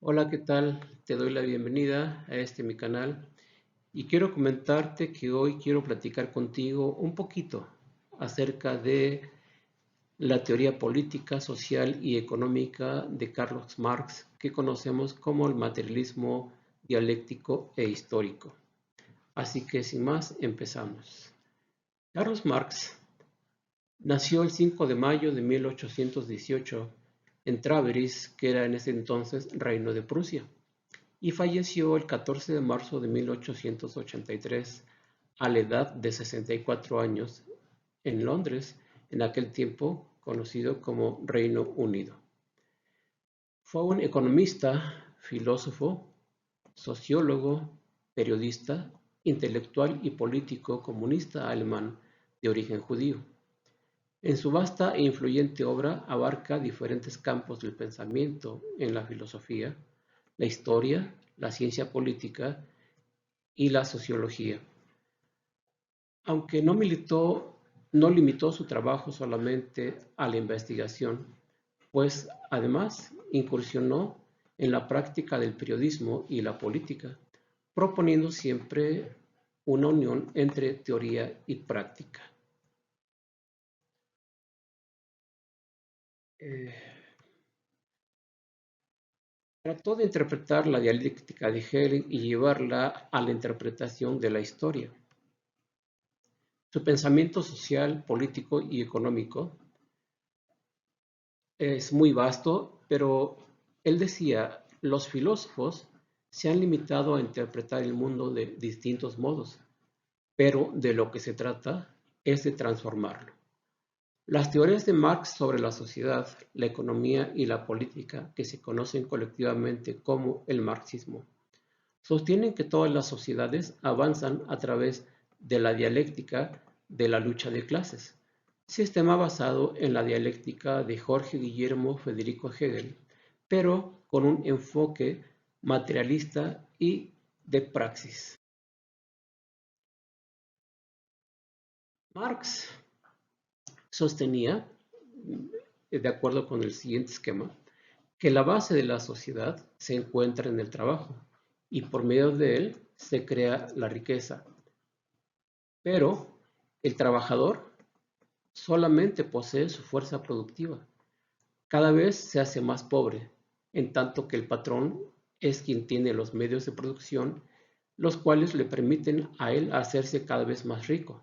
Hola, ¿qué tal? Te doy la bienvenida a mi canal y quiero comentarte que hoy quiero platicar contigo un poquito acerca de la teoría política, social y económica de Carlos Marx, que conocemos como el materialismo dialéctico e histórico. Así que sin más, empezamos. Carlos Marx nació el 5 de mayo de 1818 en Trávers, que era en ese entonces Reino de Prusia, y falleció el 14 de marzo de 1883 a la edad de 64 años en Londres, en aquel tiempo conocido como Reino Unido. Fue un economista, filósofo, sociólogo, periodista, intelectual y político comunista alemán de origen judío. En su vasta e influyente obra abarca diferentes campos del pensamiento en la filosofía, la historia, la ciencia política y la sociología. Aunque no limitó su trabajo solamente a la investigación, pues además incursionó en la práctica del periodismo y la política, proponiendo siempre una unión entre teoría y práctica. Eh, Trató de interpretar la dialéctica de Hegel y llevarla a la interpretación de la historia. Su pensamiento social, político y económico es muy vasto, pero él decía, los filósofos se han limitado a interpretar el mundo de distintos modos, pero de lo que se trata es de transformarlo. Las teorías de Marx sobre la sociedad, la economía y la política, que se conocen colectivamente como el marxismo, sostienen que todas las sociedades avanzan a través de la dialéctica de la lucha de clases, sistema basado en la dialéctica de Jorge Guillermo Federico Hegel, pero con un enfoque materialista y de praxis. Marx sostenía, de acuerdo con el siguiente esquema, que la base de la sociedad se encuentra en el trabajo y por medio de él se crea la riqueza. Pero el trabajador solamente posee su fuerza productiva. Cada vez se hace más pobre, en tanto que el patrón es quien tiene los medios de producción, los cuales le permiten a él hacerse cada vez más rico.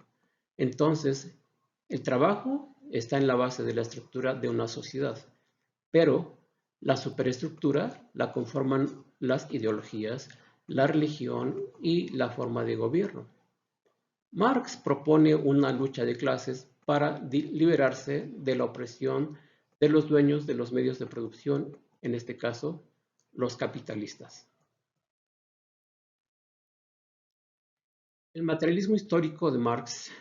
Entonces, el trabajo está en la base de la estructura de una sociedad, pero la superestructura la conforman las ideologías, la religión y la forma de gobierno. Marx propone una lucha de clases para liberarse de la opresión de los dueños de los medios de producción, en este caso, los capitalistas. El materialismo histórico de Marx,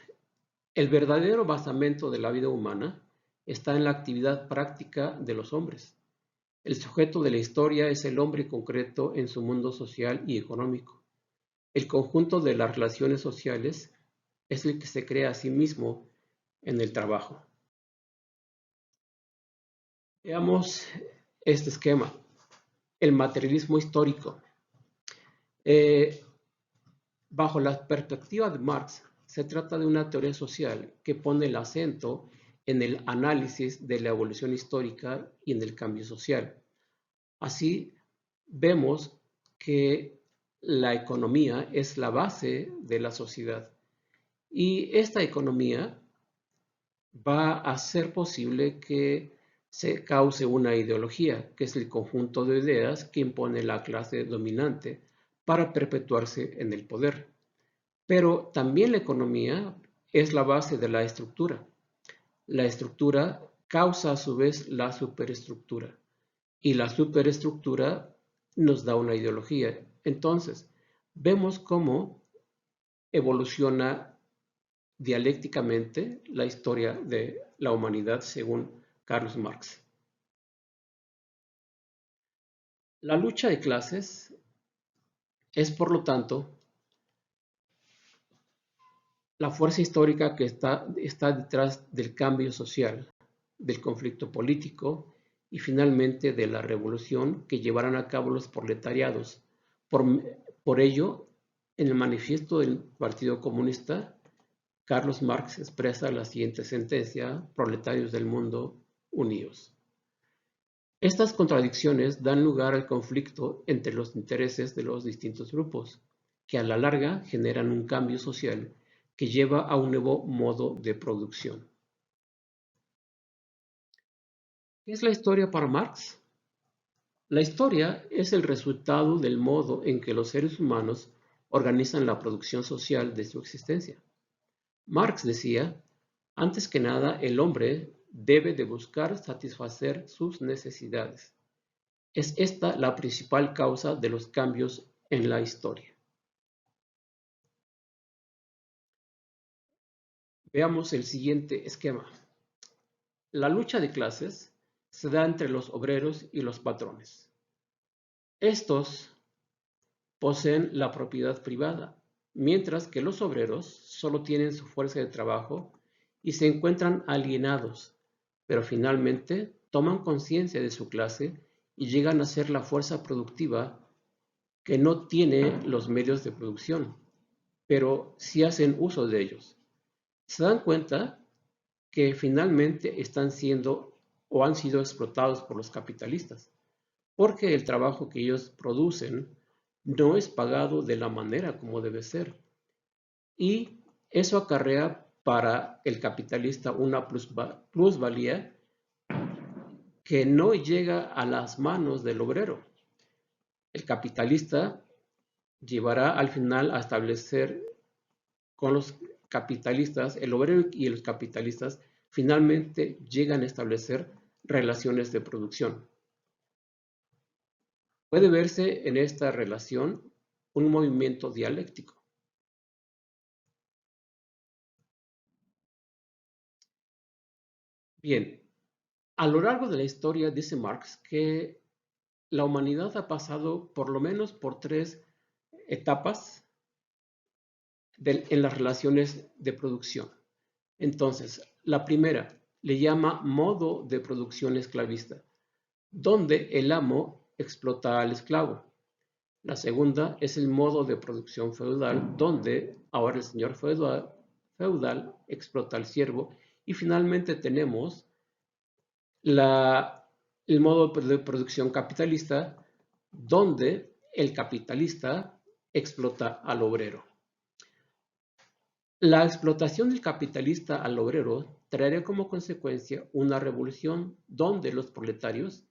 el verdadero basamento de la vida humana, está en la actividad práctica de los hombres. El sujeto de la historia es el hombre concreto en su mundo social y económico. El conjunto de las relaciones sociales es el que se crea a sí mismo en el trabajo. Veamos este esquema, el materialismo histórico. Eh, Bajo la perspectiva de Marx, se trata de una teoría social que pone el acento en el análisis de la evolución histórica y en el cambio social. Así, vemos que la economía es la base de la sociedad y esta economía va a hacer posible que se cause una ideología, que es el conjunto de ideas que impone la clase dominante para perpetuarse en el poder. Pero también la economía es la base de la estructura. La estructura causa a su vez la superestructura y la superestructura nos da una ideología. Entonces, vemos cómo evoluciona dialécticamente la historia de la humanidad según Carlos Marx. La lucha de clases es, por lo tanto, la fuerza histórica que está detrás del cambio social, del conflicto político y finalmente de la revolución que llevarán a cabo los proletariados. Por ello, en el manifiesto del Partido Comunista, Carlos Marx expresa la siguiente sentencia: proletarios del mundo, unidos. Estas contradicciones dan lugar al conflicto entre los intereses de los distintos grupos, que a la larga generan un cambio social que lleva a un nuevo modo de producción. ¿Qué es la historia para Marx? La historia es el resultado del modo en que los seres humanos organizan la producción social de su existencia. Marx decía, antes que nada, el hombre debe de buscar satisfacer sus necesidades. Es esta la principal causa de los cambios en la historia. Veamos el siguiente esquema. La lucha de clases se da entre los obreros y los patrones. Estos poseen la propiedad privada, mientras que los obreros solo tienen su fuerza de trabajo y se encuentran alienados, pero finalmente toman conciencia de su clase y llegan a ser la fuerza productiva que no tiene los medios de producción, pero sí hacen uso de ellos. Se dan cuenta que finalmente están siendo o han sido explotados por los capitalistas, porque el trabajo que ellos producen no es pagado de la manera como debe ser. Y eso acarrea para el capitalista una plusvalía que no llega a las manos del obrero. El capitalista llevará al final a establecer con los capitalistas, el obrero y los capitalistas finalmente llegan a establecer relaciones de producción. Puede verse en esta relación un movimiento dialéctico. Bien, a lo largo de la historia dice Marx que la humanidad ha pasado por lo menos por 3 etapas en las relaciones de producción. Entonces, la primera le llama modo de producción esclavista, donde el amo explota al esclavo. La segunda es el modo de producción feudal, donde ahora el señor feudal explota al siervo. Y finalmente tenemos el modo de producción capitalista, donde el capitalista explota al obrero. La explotación del capitalista al obrero traería como consecuencia una revolución donde los proletarios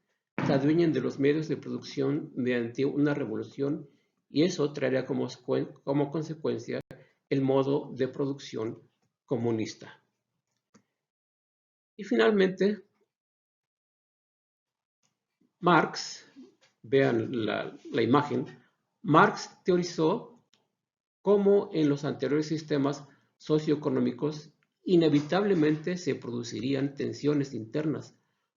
se adueñen de los medios de producción mediante una revolución, y eso traería como consecuencia el modo de producción comunista. Y finalmente, Marx, vean la imagen, Marx teorizó cómo en los anteriores sistemas socioeconómicos inevitablemente se producirían tensiones internas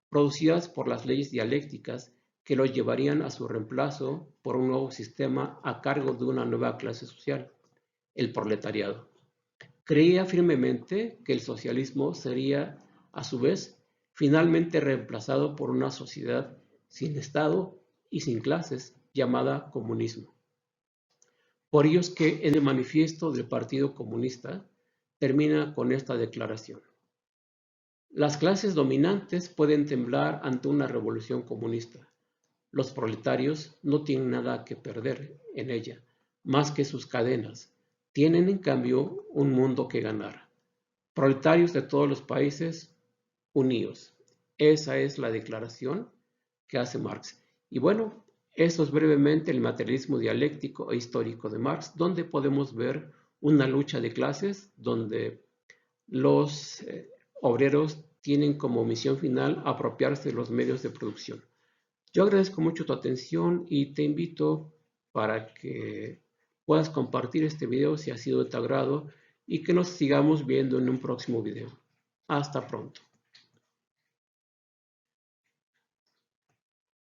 producidas por las leyes dialécticas que lo llevarían a su reemplazo por un nuevo sistema a cargo de una nueva clase social, el proletariado. Creía firmemente que el socialismo sería, a su vez, finalmente reemplazado por una sociedad sin Estado y sin clases, llamada comunismo. Por ello es que en el manifiesto del Partido Comunista termina con esta declaración: las clases dominantes pueden temblar ante una revolución comunista. Los proletarios no tienen nada que perder en ella, más que sus cadenas. Tienen, en cambio, un mundo que ganar. Proletarios de todos los países, unidos. Esa es la declaración que hace Marx. Y bueno, esto es brevemente el materialismo dialéctico e histórico de Marx, donde podemos ver una lucha de clases, donde los obreros tienen como misión final apropiarse de los medios de producción. Yo agradezco mucho tu atención y te invito para que puedas compartir este video si ha sido de tu agrado y que nos sigamos viendo en un próximo video. Hasta pronto.